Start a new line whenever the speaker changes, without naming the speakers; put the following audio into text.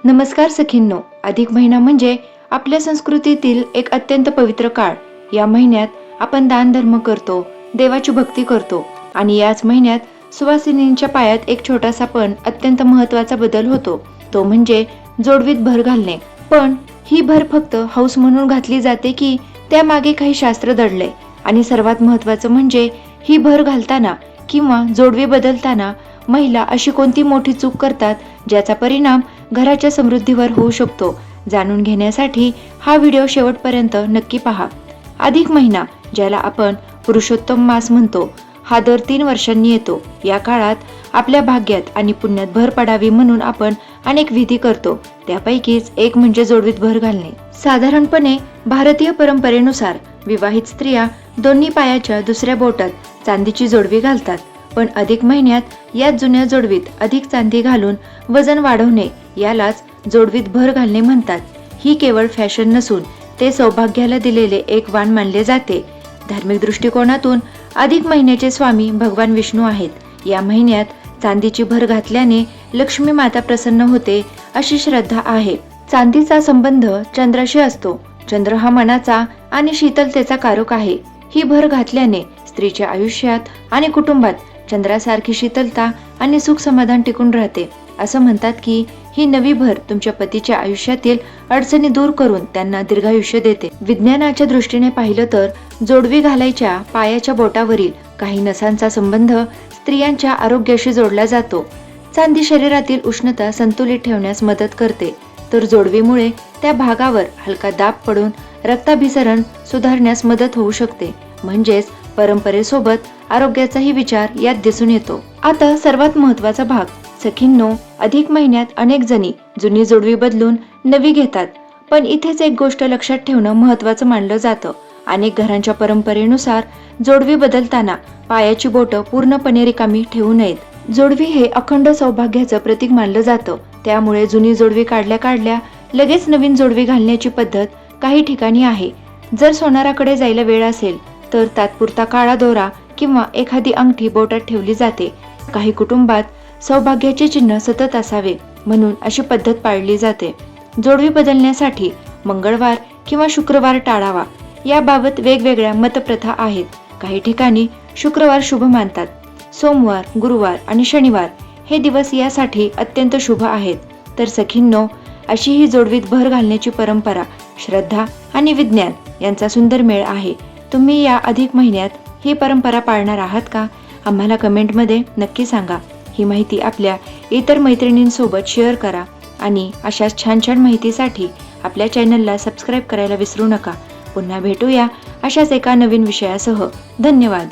नमस्कार सखींनो. अधिक महिना म्हणजे आपल्या संस्कृतीतील एक अत्यंत पवित्र काळ. या महिन्यात आपण दान धर्म करतो, देवाची भक्ती करतो आणि याच महिन्यात सुवासिनींच्या पायात एक छोटासा पण अत्यंत महत्त्वाचा बदल होतो. तो म्हणजे जोडवीत भर घालणे. पण ही भर फक्त हौस म्हणून घातली जाते की त्यामागे काही शास्त्र दडले? आणि सर्वात महत्त्वाचं म्हणजे ही भर घालताना किंवा जोडवी बदलताना महिला अशी कोणती मोठी चूक करतात ज्याचा परिणाम घराच्या समृद्धीवर होऊ शकतो? जाणून घेण्यासाठी हा व्हिडिओ शेवटपर्यंत नक्की पहा. अधिक महिना, ज्याला आपण पुरुषोत्तम मास म्हणतो, हा दर 3 वर्षांनी येतो. या काळात आपल्या भाग्यात आणि पुण्यात भर पडावी म्हणून आपण अनेक विधी करतो. त्यापैकीच एक म्हणजे जोडवीत भर घालणे. साधारणपणे भारतीय परंपरेनुसार विवाहित स्त्रिया दोन्ही पायाच्या दुसऱ्या बोटात चांदीची जोडवी घालतात. पण अधिक महिन्यात या जुन्या जोडवीत अधिक चांदी घालून वजन वाढवणे, यालाच जोडवीत भर घालणे म्हणतात. ही केवळ फॅशन नसून ते सौभाग्याला दिलेले एक वाण मानले जाते. धार्मिक दृष्टिकोनातून अधिक महिन्याचे स्वामी भगवान विष्णू आहेत. या महिन्यात चांदीची भर घातल्याने लक्ष्मी माता प्रसन्न होते अशी श्रद्धा आहे. चांदीचा संबंध चंद्राशी असतो. चंद्र हा मनाचा आणि शीतलतेचा कारक आहे. ही भर घातल्याने स्त्रीच्या आयुष्यात आणि कुटुंबात चंद्रासारखी शीतलता आणि सुख समाधान टिकून राहते. असं म्हणतात की ही नवी भर तुमच्या पतीच्या आयुष्यातील अडचणी दूर करून त्यांना दीर्घायुष्य देते. विज्ञानाच्या दृष्टीने पाहिलं तर जोडवी घालायच्या पायाच्या बोटावरील काही नसांचा संबंध स्त्रियांच्या आरोग्याशी जोडला जातो. चांदी शरीरातील उष्णता संतुलित ठेवण्यास मदत करते, तर जोडवीमुळे त्या भागावर हलका दाब पडून रक्ताभिसरण सुधारण्यास मदत होऊ शकते. म्हणजेच परंपरेसोबत आरोग्याचाही विचार यात दिसून येतो. आता सर्वात महत्त्वाचा भाग. सखींनो, अधिक महिन्यात अनेक जणी जुनी जोडवी बदलून नवी घेतात. पण इथेच एक गोष्ट लक्षात ठेवणं महत्त्वाचं मानलं जातं. अनेक घरांच्या परंपरेनुसार जोडवी बदलताना पायाची बोटं पूर्णपणे रिकामी ठेवू नयेत. जोडवी हे अखंड सौभाग्याचं प्रतीक मानलं जातं. त्यामुळे जुनी जोडवी काढल्या लगेच नवीन जोडवी घालण्याची पद्धत काही ठिकाणी आहे. जर सोनाराकडे जायला वेळ असेल तर तात्पुरता काळा दोरा किंवा एखादी अंगठी बोटात ठेवली जाते. काही कुटुंबात सौभाग्याचे चिन्ह सतत असावे म्हणून अशी पद्धत पाळली जाते. जोडवी बदलण्यासाठी मंगळवार किंवा शुक्रवार टाळावा. याबाबत वेगवेगळ्या मतप्रथा आहेत. काही ठिकाणी शुक्रवार शुभ मानतात. सोमवार, गुरुवार आणि शनिवार हे दिवस यासाठी अत्यंत शुभ आहेत. तर सखींनो, अशी ही जोडवीत भर घालण्याची परंपरा श्रद्धा आणि विज्ञान यांचा सुंदर मेळ आहे. तुम्ही या अधिक महिन्यात ही परंपरा पाळणार आहात का? आम्हाला कमेंटमध्ये नक्की सांगा. ही माहिती आपल्या इतर मैत्रिणींसोबत शेअर करा आणि अशाच छान छान माहितीसाठी आपल्या चॅनलला सबस्क्राईब करायला विसरू नका. पुन्हा भेटूया अशाच एका नवीन विषयासह. धन्यवाद.